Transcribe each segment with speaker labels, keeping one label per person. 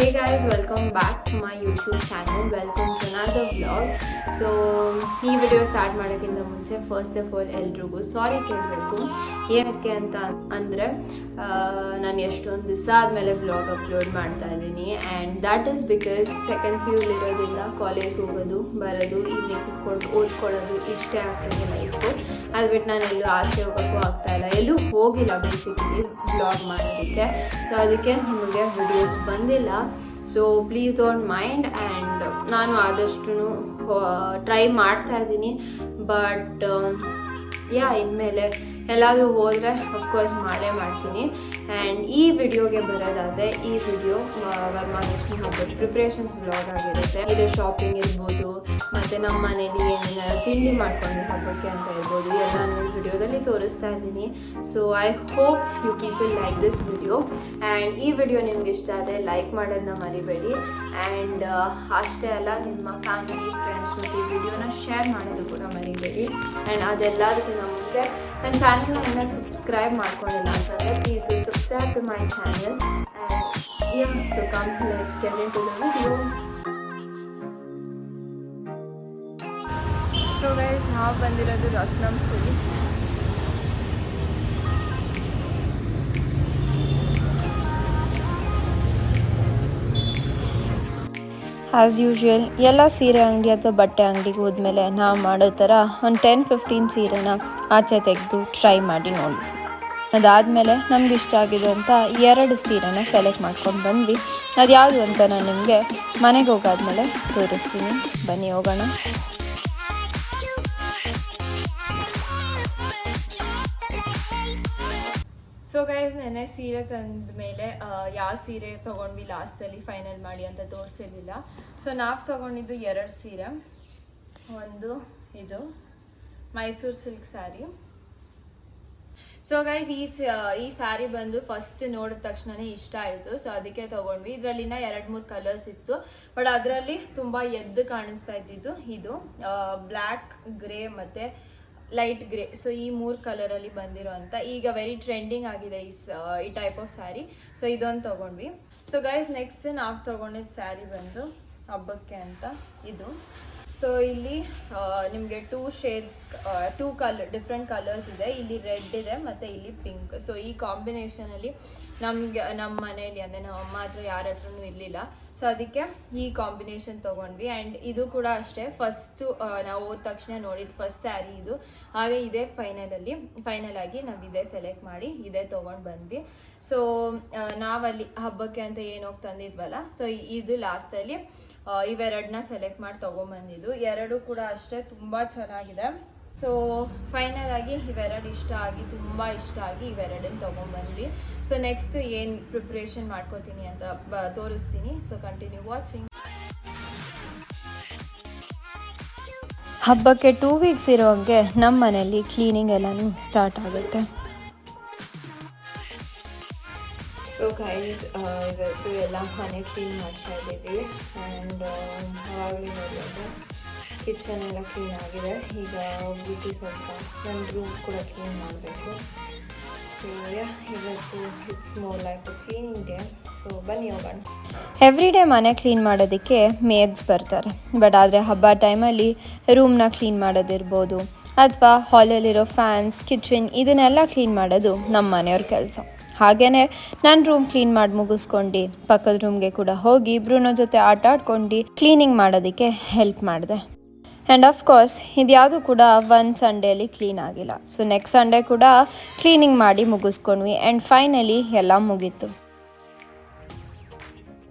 Speaker 1: Hey guys, welcome back to my YouTube channel. Welcome to another vlog. So ಈ video start ಮಾಡೋಕ್ಕಿಂತ ಮುಂಚೆ first of all ಎಲ್ರಿಗೂ ಸಾರಿ ಕೇಳಬೇಕು. ಏನಕ್ಕೆ ಅಂತ ಅಂದರೆ ನಾನು ಎಷ್ಟೊಂದು ದಿವಸ ಆದಮೇಲೆ ವ್ಲಾಗ್ ಅಪ್ಲೋಡ್ ಮಾಡ್ತಾ ಇದ್ದೀನಿ and that is because second P U ಇರೋದ್ರಿಂದ ಕಾಲೇಜ್ಗೆ ಹೋಗೋದು ಬರೋದು ಇಲ್ಲಿ ಕುತ್ಕೊಂಡು ಓದ್ಕೊಳ್ಳೋದು ಇಷ್ಟೇ ಆಗ್ತಾಯಿದೆ ಲೈಫು. ಅದು ಬಿಟ್ಟು ನಾನು ಎಲ್ಲೂ ಆಚೆ ಹೋಗೋಕ್ಕೂ ಆಗ್ತಾಯಿಲ್ಲ, ಎಲ್ಲೂ ಹೋಗಿಲ್ಲ ಬೇಸಿಕಲಿ ವ್ಲಾಗ್ ಮಾಡೋದಕ್ಕೆ. ಸೊ ಅದಕ್ಕೆ ನಿಮಗೆ ವಿಡಿಯೋಸ್ ಬಂದಿಲ್ಲ. So please don't mind. And ನಾನು ಆದಷ್ಟು ಟ್ರೈ ಮಾಡ್ತಾ ಇದ್ದೀನಿ. ಬಟ್ ಇನ್ಮೇಲೆ ಎಲ್ಲಾದರೂ ಹೋದರೆ ಅಫ್ಕೋರ್ಸ್ ಮಾಡೇ ಮಾಡ್ತೀನಿ. ಆ್ಯಂಡ್ ಈ ವಿಡಿಯೋಗೆ ಬರೋದಾದರೆ ಈ ವಿಡಿಯೋ ವರಮಹಾಲಕ್ಷ್ಮಿ ಹಬ್ಬದ ಪ್ರಿಪ್ರೇಷನ್ಸ್ ವ್ಲಾಗ್ ಆಗಿರುತ್ತೆ. ಇದು ಶಾಪಿಂಗ್ ಇರ್ಬೋದು, ಮತ್ತು ನಮ್ಮ ಮನೇಲಿ ಏನೇನಾದ್ರು ತಿಂಡಿ ಮಾಡ್ಕೊಂಡು ಹಬ್ಬಕ್ಕೆ ಅಂತ ಇರ್ಬೋದು, ಎಲ್ಲ ನಾನು ವಿಡಿಯೋದಲ್ಲಿ ತೋರಿಸ್ತಾ ಇದ್ದೀನಿ. So I hope you people like this video. And ಈ ವಿಡಿಯೋ ನಿಮ್ಗೆ ಇಷ್ಟ ಆದರೆ ಲೈಕ್ ಮಾಡೋದನ್ನ ಮರಿಬೇಡಿ. ಆ್ಯಂಡ್ ಅಷ್ಟೇ ಅಲ್ಲ, ನಿಮ್ಮ ಫ್ಯಾಮಿಲಿ ಫ್ರೆಂಡ್ಸ್ ಜೊತೆ ಈ ವಿಡಿಯೋನ ಶೇರ್ ಮಾಡೋದು ಕೂಡ ಮರಿಬೇಡಿ. ಆ್ಯಂಡ್ ಅದೆಲ್ಲದಕ್ಕಿಂತ ಮುಂಚೆ ನನ್ನ ಚಾನಲ್ನ ಇನ್ನೂ ಸಬ್ಸ್ಕ್ರೈಬ್ ಮಾಡ್ಕೊಂಡಿಲ್ಲ ಅಂತಂದರೆ please subscribe to my channel. And so come, let's get into the video. So guys, ನಾವು ಬಂದಿರೋದು ರತ್ನಂ ಸಿಲ್ಕ್ಸ್. ಆ್ಯಸ್ ಯೂಶ್ವಲ್ ಎಲ್ಲ ಸೀರೆ ಅಂಗಡಿ ಅಥವಾ ಬಟ್ಟೆ ಅಂಗಡಿಗೆ ಹೋದ್ಮೇಲೆ ನಾವು ಮಾಡೋ ಥರ ಒಂದು 10-15 ಸೀರೆನ ಆಚೆ ತೆಗೆದು ಟ್ರೈ ಮಾಡಿ ನೋಡಿದ್ವಿ. ಅದಾದಮೇಲೆ ನಮ್ಗೆ ಇಷ್ಟ ಆಗಿದೆ ಅಂತ 2 ಸೀರೆನ ಸೆಲೆಕ್ಟ್ ಮಾಡ್ಕೊಂಡು ಬಂದ್ವಿ. ಅದು ಯಾವುದು ಅಂತ ನಾನು ನಿಮಗೆ ಮನೆಗೆ ಹೋಗಾದ್ಮೇಲೆ ತೋರಿಸ್ತೀನಿ. ಬನ್ನಿ ಹೋಗೋಣ. ಸೊ ಗೈಸ್, ನೆನ್ನೆ ಸೀರೆ ತಂದ ಮೇಲೆ ಯಾವ ಸೀರೆ ತೊಗೊಂಡ್ವಿ ಲಾಸ್ಟಲ್ಲಿ ಫೈನಲ್ ಮಾಡಿ ಅಂತ ತೋರಿಸಿರಲಿಲ್ಲ. ಸೊ ನಾವು ತೊಗೊಂಡಿದ್ದು 2 ಸೀರೆ. ಒಂದು ಇದು Mysuru silk sari. So guys, ಈ ಸ್ಯಾರಿ ಬಂದು ಫಸ್ಟ್ ನೋಡಿದ ತಕ್ಷಣನೇ ಇಷ್ಟ ಆಯಿತು. ಸೊ ಅದಕ್ಕೆ ತೊಗೊಂಡ್ವಿ. ಇದರಲ್ಲಿನ 2-3 ಕಲರ್ಸ್ ಇತ್ತು, ಬಟ್ ಅದರಲ್ಲಿ ತುಂಬ ಎದ್ದು ಕಾಣಿಸ್ತಾ ಇದ್ದಿದ್ದು ಇದು ಬ್ಲ್ಯಾಕ್, ಗ್ರೇ ಮತ್ತು ಲೈಟ್ ಗ್ರೇ. ಸೊ ಈ 3 ಕಲರಲ್ಲಿ ಬಂದಿರೋ ಅಂತ ಈಗ ವೆರಿ ಟ್ರೆಂಡಿಂಗ್ ಆಗಿದೆ ಈ ಟೈಪ್ ಆಫ್ ಸ್ಯಾರಿ. ಸೊ ಇದೊಂದು ತೊಗೊಂಡ್ವಿ. ಸೊ ಗೈಸ್, ನೆಕ್ಸ್ಟ್ ನಾವು ತೊಗೊಂಡಿದ್ದು ಸ್ಯಾರಿ ಬಂದು ಹಬ್ಬಕ್ಕೆ ಅಂತ ಇದು. ಸೊ ಇಲ್ಲಿ ನಿಮಗೆ 2 ಶೇಡ್ಸ್, 2 ಡಿಫ್ರೆಂಟ್ ಕಲರ್ಸ್ ಇದೆ. ಇಲ್ಲಿ ರೆಡ್ ಇದೆ ಮತ್ತು ಇಲ್ಲಿ ಪಿಂಕ್. ಸೊ ಈ ಕಾಂಬಿನೇಷನಲ್ಲಿ ನಮ್ಮ ಮನೆಯಲ್ಲಿ ಅಂದರೆ ನಮ್ಮ ಅಮ್ಮ ಹತ್ರ ಯಾರ ಹತ್ರನೂ ಇರಲಿಲ್ಲ. ಸೊ ಅದಕ್ಕೆ ಈ ಕಾಂಬಿನೇಷನ್ ತೊಗೊಂಡ್ವಿ. ಆ್ಯಂಡ್ ಇದು ಕೂಡ ಅಷ್ಟೇ, ಫಸ್ಟು ನಾವು ಹೋದ ತಕ್ಷಣ ನೋಡಿದ್ದು ಫಸ್ಟ್ ಸ್ಯಾರಿ ಇದು. ಹಾಗೆ ಇದೇ ಫೈನಲ್ ಆಗಿ ನಾವು ಇದೇ ಸೆಲೆಕ್ಟ್ ಮಾಡಿ ಇದೇ ತೊಗೊಂಡು ಬಂದ್ವಿ. ಸೊ ನಾವಲ್ಲಿ ಹಬ್ಬಕ್ಕೆ ಅಂತ ಏನೋಗಿ ತಂದಿದ್ವಲ್ಲ, ಸೊ ಇದು ಲಾಸ್ಟಲ್ಲಿ ಇವೆರಡನ್ನ ಸೆಲೆಕ್ಟ್ ಮಾಡಿ ತೊಗೊಂಬಂದಿದ್ದು. 2 ಕೂಡ ಅಷ್ಟೇ ತುಂಬ ಚೆನ್ನಾಗಿದೆ. ಸೊ ಫೈನಲ್ ಆಗಿ ಇವೆರಡು ತುಂಬ ಇಷ್ಟ ಆಗಿ ಇವೆರಡನ್ನ ತೊಗೊಂಬಂದ್ವಿ. ಸೊ ನೆಕ್ಸ್ಟ್ ಏನು ಪ್ರಿಪ್ರೇಷನ್ ಮಾಡ್ಕೋತೀನಿ ಅಂತ ತೋರಿಸ್ತೀನಿ. So continue watching. ಹಬ್ಬಕ್ಕೆ 2 ವೀಕ್ಸ್ ಇರೋಂಗೆ ನಮ್ಮ ಮನೆಯಲ್ಲಿ ಕ್ಲೀನಿಂಗ್ ಎಲ್ಲನೂ ಸ್ಟಾರ್ಟ್ ಆಗುತ್ತೆ. ಸೊ ಗೈಸ್, ಇವತ್ತು ಎಲ್ಲ ಮನೆ ಕ್ಲೀನ್ ಮಾಡ್ತಾ ಇದ್ದೀವಿ. ಆ್ಯಂಡ್ ಆವಾಗಲೇ ನೋಡಿದ್ರೆ ಕಿಚನ್ ಎಲ್ಲ ಕ್ಲೀನ್ ಆಗಿದೆ. ಈಗ ಹೋಗ್ಬಿಟ್ಟು ಸ್ವಲ್ಪ ನನ್ನ ರೂಮ್ ಕೂಡ ಕ್ಲೀನ್ ಮಾಡಬೇಕು. ಸೊ ಇವತ್ತು it's more like a cleaning day. So ಬನ್ನಿ ಹೋಗೋಣ. ಎವ್ರಿ ಡೇ ಮನೆ ಕ್ಲೀನ್ ಮಾಡೋದಕ್ಕೆ ಮೇಡ್ಸ್ ಬರ್ತಾರೆ, ಬಟ್ ಆದರೆ ಹಬ್ಬ ಟೈಮಲ್ಲಿ ರೂಮ್ನ ಕ್ಲೀನ್ ಮಾಡೋದಿರ್ಬೋದು ಅಥವಾ ಹಾಲಲ್ಲಿರೋ ಫ್ಯಾನ್ಸ್, ಕಿಚನ್ ಇದನ್ನೆಲ್ಲ ಕ್ಲೀನ್ ಮಾಡೋದು ನಮ್ಮ ಮನೆಯವ್ರ ಕೆಲಸ. ಹಾಗೆಯೇ ನಾನು ರೂಮ್ ಕ್ಲೀನ್ ಮಾಡಿ ಮುಗಿಸ್ಕೊಂಡು ಪಕ್ಕದ ರೂಮ್ಗೆ ಕೂಡ ಹೋಗಿ ಬ್ರೂನೋ ಜೊತೆ ಆಟ ಆಡ್ಕೊಂಡು ಕ್ಲೀನಿಂಗ್ ಮಾಡೋದಕ್ಕೆ ಹೆಲ್ಪ್ ಮಾಡಿದೆ. ಆ್ಯಂಡ್ ಅಫ್ಕೋರ್ಸ್ ಇದು ಯಾವುದು ಕೂಡ ಒಂದು ಸಂಡೇಲಿ ಕ್ಲೀನ್ ಆಗಿಲ್ಲ. ಸೊ ನೆಕ್ಸ್ಟ್ ಸಂಡೇ ಕೂಡ ಕ್ಲೀನಿಂಗ್ ಮಾಡಿ ಮುಗಿಸ್ಕೊಂಡ್ವಿ. ಆ್ಯಂಡ್ ಫೈನಲಿ ಎಲ್ಲ ಮುಗೀತು.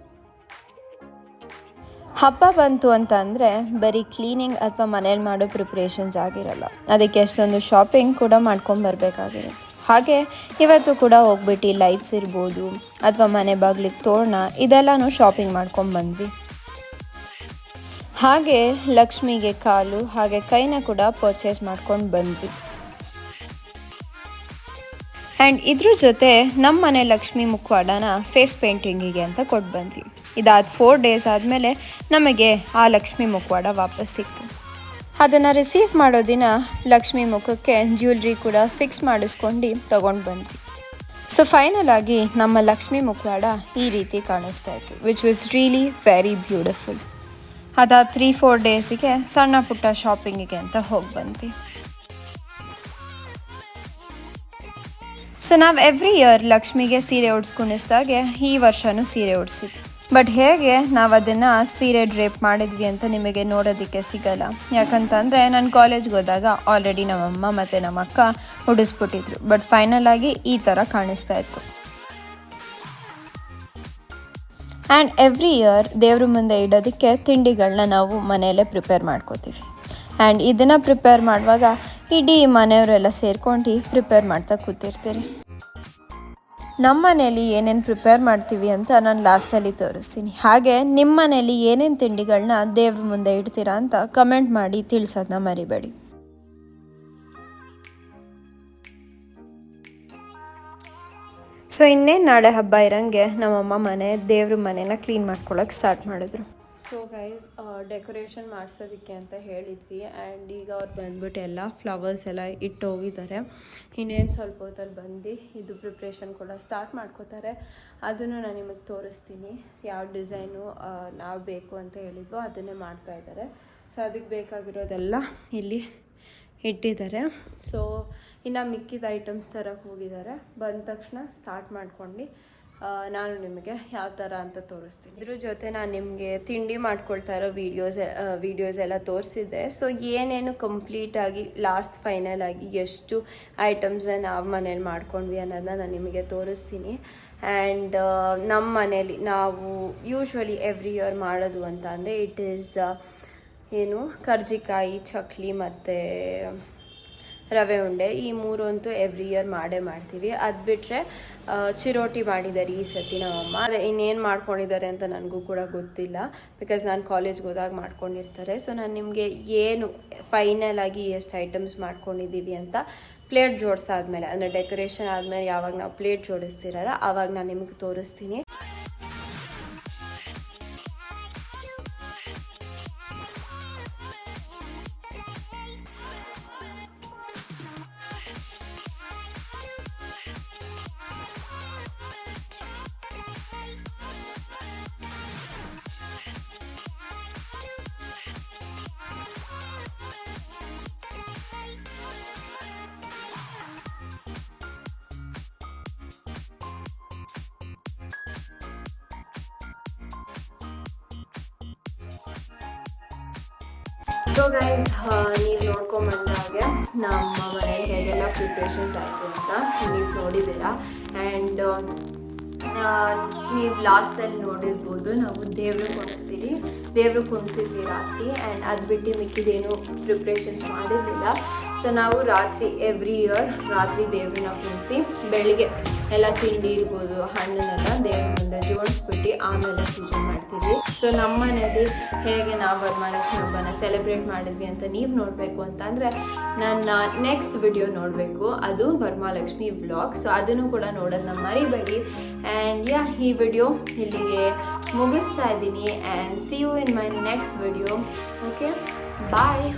Speaker 1: ಹಬ್ಬ ಬಂತು ಅಂತ ಅಂದರೆ ಬರೀ ಕ್ಲೀನಿಂಗ್ ಅಥವಾ ಮನೇಲಿ ಮಾಡೋ ಪ್ರಿಪ್ರೇಷನ್ಸ್ ಆಗಿರಲ್ಲ, ಅದಕ್ಕೆ ಎಷ್ಟೊಂದು ಶಾಪಿಂಗ್ ಕೂಡ ಮಾಡ್ಕೊಂಬರ್ಬೇಕಾಗಿರುತ್ತೆ. ಹಾಗೆ ಇವತ್ತು ಕೂಡ ಹೋಗ್ಬಿಟ್ಟು ಲೈಟ್ಸ್ ಇರ್ಬೋದು ಅಥವಾ ಮನೆ ಬಾಗಿಲಿಗೆ ತೋರಣ ಇದೆಲ್ಲನೂ ಶಾಪಿಂಗ್ ಮಾಡ್ಕೊಂಡು ಬಂದ್ವಿ. ಹಾಗೆ ಲಕ್ಷ್ಮಿಗೆ ಕಾಲು ಹಾಗೆ ಕೈನ ಕೂಡ ಪರ್ಚೇಸ್ ಮಾಡ್ಕೊಂಡು ಬಂದ್ವಿ. ಆ್ಯಂಡ್ ಇದ್ರ ಜೊತೆ ನಮ್ಮ ಮನೆ ಲಕ್ಷ್ಮಿ ಮುಖವಾಡನ ಫೇಸ್ ಪೇಂಟಿಂಗಿಗೆ ಅಂತ ಕೊಟ್ಟು ಬಂದ್ವಿ. ಇದಾದ 4 ಡೇಸ್ ಆದಮೇಲೆ ನಮಗೆ ಆ ಲಕ್ಷ್ಮಿ ಮುಖವಾಡ ವಾಪಸ್ ಸಿಕ್ತು. ಅದನ್ನು ರಿಸೀವ್ ಮಾಡೋ ದಿನ ಲಕ್ಷ್ಮಿ ಮುಖಕ್ಕೆ ಜ್ಯುವೆಲ್ರಿ ಕೂಡ ಫಿಕ್ಸ್ ಮಾಡಿಸ್ಕೊಂಡು ತೊಗೊಂಡು ಬಂದ್ವಿ. ಸೊ ಸೊ ಫೈನಲ್ ಆಗಿ ನಮ್ಮ ಲಕ್ಷ್ಮೀ ಮುಖವಾಡ ಈ ರೀತಿ ಕಾಣಿಸ್ತಾ ಇತ್ತು, which was really very beautiful. ಅದಾದ 3-4 ಡೇಸಿಗೆ ಸಣ್ಣ ಪುಟ್ಟ ಶಾಪಿಂಗಿಗೆ ಅಂತ ಹೋಗಿ ಬಂದ್ವಿ. ಸೊ ನಾವು ಎವ್ರಿ ಇಯರ್ ಲಕ್ಷ್ಮಿಗೆ ಸೀರೆ ಉಡ್ಸ್ಕೊಂಡಿಸ್ದಾಗೆ ಈ ವರ್ಷವೂ ಸೀರೆ ಉಡ್ಸಿದ್ವಿ. ಬಟ್ ಹೇಗೆ ನಾವು ಅದನ್ನು ಸೀರೆ ಡ್ರೇಪ್ ಮಾಡಿದ್ವಿ ಅಂತ ನಿಮಗೆ ನೋಡೋದಕ್ಕೆ ಸಿಗಲ್ಲ. ಯಾಕಂತಂದರೆ ನಾನು ಕಾಲೇಜ್ಗೆ ಹೋದಾಗ ಆಲ್ರೆಡಿ ನಮ್ಮಮ್ಮ ಮತ್ತು ನಮ್ಮ ಅಕ್ಕ ಉಡಿಸ್ಬಿಟ್ಟಿದ್ರು. ಬಟ್ ಫೈನಲ್ ಆಗಿ ಈ ಥರ ಕಾಣಿಸ್ತಾ ಇತ್ತು. ಆ್ಯಂಡ್ ಎವ್ರಿ ಇಯರ್ ದೇವ್ರ ಮುಂದೆ ಇಡೋದಕ್ಕೆ ತಿಂಡಿಗಳನ್ನ ನಾವು ಮನೆಯಲ್ಲೇ ಪ್ರಿಪೇರ್ ಮಾಡ್ಕೋತೀವಿ. ಆ್ಯಂಡ್ ಇದನ್ನು ಪ್ರಿಪೇರ್ ಮಾಡುವಾಗ ಇಡೀ ಮನೆಯವರೆಲ್ಲ ಸೇರ್ಕೊಂಡು ಪ್ರಿಪೇರ್ ಮಾಡ್ತಾ ಕೂತಿರ್ತೀರಿ. ನಮ್ಮ ಮನೇಲಿ ಏನೇನು ಪ್ರಿಪೇರ್ ಮಾಡ್ತೀವಿ ಅಂತ ನಾನು ಲಾಸ್ಟಲ್ಲಿ ತೋರಿಸ್ತೀನಿ. ಹಾಗೆ ನಿಮ್ಮ ಮನೇಲಿ ಏನೇನು ತಿಂಡಿಗಳನ್ನ ದೇವ್ರ ಮುಂದೆ ಇಡ್ತೀರಾ ಅಂತ ಕಮೆಂಟ್ ಮಾಡಿ ತಿಳಿಸೋದನ್ನ ಮರಿಬೇಡಿ. ಸೊ ಇನ್ನೇನು ನಾಳೆ ಹಬ್ಬ ಇರೋಂಗೆ ನಮ್ಮಮ್ಮ ದೇವ್ರ ಮನೇನ ಕ್ಲೀನ್ ಮಾಡ್ಕೊಳ್ಳೋಕೆ ಸ್ಟಾರ್ಟ್ ಮಾಡಿದ್ರು. ಸೊ ಗೈಸ್ ಡೆಕೋರೇಷನ್ ಮಾಡಿಸೋದಕ್ಕೆ ಅಂತ ಹೇಳಿದ್ವಿ. ಆ್ಯಂಡ್ ಈಗ ಅವ್ರು ಬಂದ್ಬಿಟ್ಟು ಎಲ್ಲ ಫ್ಲವರ್ಸ್ ಎಲ್ಲ ಇಟ್ಟು ಹೋಗಿದ್ದಾರೆ. ಇನ್ನೇನು ಸ್ವಲ್ಪ ಹೊತ್ತಲ್ಲಿ ಬಂದು ಇದು ಪ್ರಿಪ್ರೇಷನ್ ಕೂಡ ಸ್ಟಾರ್ಟ್ ಮಾಡ್ಕೋತಾರೆ. ಅದನ್ನು ನಾನು ನಿಮಗೆ ತೋರಿಸ್ತೀನಿ. ಯಾವ ಡಿಸೈನು ನಾವು ಬೇಕು ಅಂತ ಹೇಳಿದ್ವೋ ಅದನ್ನೇ ಮಾಡ್ತಾಯಿದ್ದಾರೆ. ಸೊ ಅದಕ್ಕೆ ಬೇಕಾಗಿರೋದೆಲ್ಲ ಇಲ್ಲಿ ಇಟ್ಟಿದ್ದಾರೆ. ಸೊ ಇನ್ನು ಮಿಕ್ಕಿದ ಐಟಮ್ಸ್ ತರಕ್ಕೆ ಹೋಗಿದ್ದಾರೆ. ಬಂದ ತಕ್ಷಣ ಸ್ಟಾರ್ಟ್ ಮಾಡ್ಕೊಂಡು ನಾನು ನಿಮಗೆ ಯಾವ ಥರ ಅಂತ ತೋರಿಸ್ತೀನಿ. ಇದ್ರ ಜೊತೆ ನಾನು ನಿಮಗೆ ತಿಂಡಿ ಮಾಡ್ಕೊಳ್ತಾ ಇರೋ ವೀಡಿಯೋಸ್ ಎಲ್ಲ ತೋರಿಸಿದ್ದೆ. ಸೊ ಏನೇನು ಕಂಪ್ಲೀಟಾಗಿ ಲಾಸ್ಟ್ ಫೈನಲ್ ಆಗಿ ಎಷ್ಟು ಐಟಮ್ಸನ್ನ ನಾವು ಮನೇಲಿ ಮಾಡ್ಕೊಂಡ್ವಿ ಅನ್ನೋದನ್ನ ನಾನು ನಿಮಗೆ ತೋರಿಸ್ತೀನಿ. ಆ್ಯಂಡ್ ನಮ್ಮ ಮನೇಲಿ ನಾವು ಯೂಶ್ವಲಿ ಎವ್ರಿ ಇಯರ್ ಮಾಡೋದು ಅಂತ ಅಂದರೆ ಇಟ್ ಈಸ್ ಕರ್ಜಿಕಾಯಿ, ಚಕ್ಲಿ ಮತ್ತು ರವೆ ಉಂಡೆ. ಈ ಮೂರಂತೂ ಎವ್ರಿ ಇಯರ್ ಮಾಡೇ ಮಾಡ್ತೀವಿ. ಅದು ಬಿಟ್ಟರೆ ಚಿರೋಟಿ ಮಾಡಿದ್ದಾರೆ ಈ ಸತಿ ನಮ್ಮಮ್ಮ. ಅದೇ ಇನ್ನೇನು ಮಾಡ್ಕೊಂಡಿದ್ದಾರೆ ಅಂತ ನನಗೂ ಕೂಡ ಗೊತ್ತಿಲ್ಲ, ಬಿಕಾಸ್ ನಾನು ಕಾಲೇಜ್ಗೆ ಹೋದಾಗ ಮಾಡ್ಕೊಂಡಿರ್ತಾರೆ. ಸೊ ನಾನು ನಿಮಗೆ ಏನು ಫೈನಲ್ ಆಗಿ ಎಷ್ಟು ಐಟಮ್ಸ್ ಮಾಡ್ಕೊಂಡಿದ್ದೀವಿ ಅಂತ ಪ್ಲೇಟ್ ಜೋಡಿಸಾದ್ಮೇಲೆ, ಅಂದರೆ ಡೆಕೋರೇಷನ್ ಆದಮೇಲೆ ಯಾವಾಗ ನಾವು ಪ್ಲೇಟ್ ಜೋಡಿಸ್ತಿರಲ್ಲ ಆವಾಗ ನಾನು ನಿಮಗೆ ತೋರಿಸ್ತೀನಿ. ಸೊ ಗೈಸ್, ನೀವು ನೋಡ್ಕೊಂಬಂದಾಗೆ ನಮ್ಮ ಮನೇಲಿ ಹೇಗೆಲ್ಲ ಪ್ರಿಪ್ರೇಷನ್ಸ್ ಆಯಿತು ಅಂತ ನೀವು ನೋಡಿದ್ದೀರಾ. ಆ್ಯಂಡ್ ನೀವು ಲಾಸ್ಟಲ್ಲಿ ನೋಡಿರ್ಬೋದು, ನಾವು ದೇವ್ರು ಕುಣಿಸಿದ್ವಿ ರಾತ್ರಿ. ಆ್ಯಂಡ್ ಅದು ಬಿಟ್ಟು ಮಿಕ್ಕಿದೇನು ಪ್ರಿಪ್ರೇಷನ್ಸ್ ಮಾಡಿರಲಿಲ್ಲ. ಸೊ ನಾವು ರಾತ್ರಿ ಎವ್ರಿ ಇಯರ್ ರಾತ್ರಿ ದೇವ್ರನ್ನ ಕುಣಿಸಿ ಬೆಳಿಗ್ಗೆ ಎಲ್ಲ ತಿಂಡಿ ಇರ್ಬೋದು, ಹಣ್ಣನ್ನೆಲ್ಲ ದೇವ್ರ ಮುಂದೆ ಜೋಡಿಸ್ಬಿಟ್ಟು ಆಮೇಲೆ ಪೂಜೆ ಮಾಡ್ತೀವಿ. ಸೊ ನಮ್ಮ ಮನೇಲಿ ಹೇಗೆ ನಾವು ವರಮಹಾಲಕ್ಷ್ಮಿ ಹಬ್ಬನ ಸೆಲೆಬ್ರೇಟ್ ಮಾಡಿದ್ವಿ ಅಂತ ನೀವು ನೋಡಬೇಕು ಅಂತಂದರೆ ನನ್ನ ನೆಕ್ಸ್ಟ್ ವಿಡಿಯೋ ನೋಡಬೇಕು, ಅದು ವರಮಹಾಲಕ್ಷ್ಮಿ ವ್ಲಾಗ್. ಸೊ ಅದನ್ನು ಕೂಡ ನೋಡೋದನ್ನ ಮರಿಬೇಡಿ. ಆ್ಯಂಡ್ ಈ ವಿಡಿಯೋ ಇಲ್ಲಿಗೆ ಮುಗಿಸ್ತಾ ಇದ್ದೀನಿ. And see you in my next video. Okay, bye.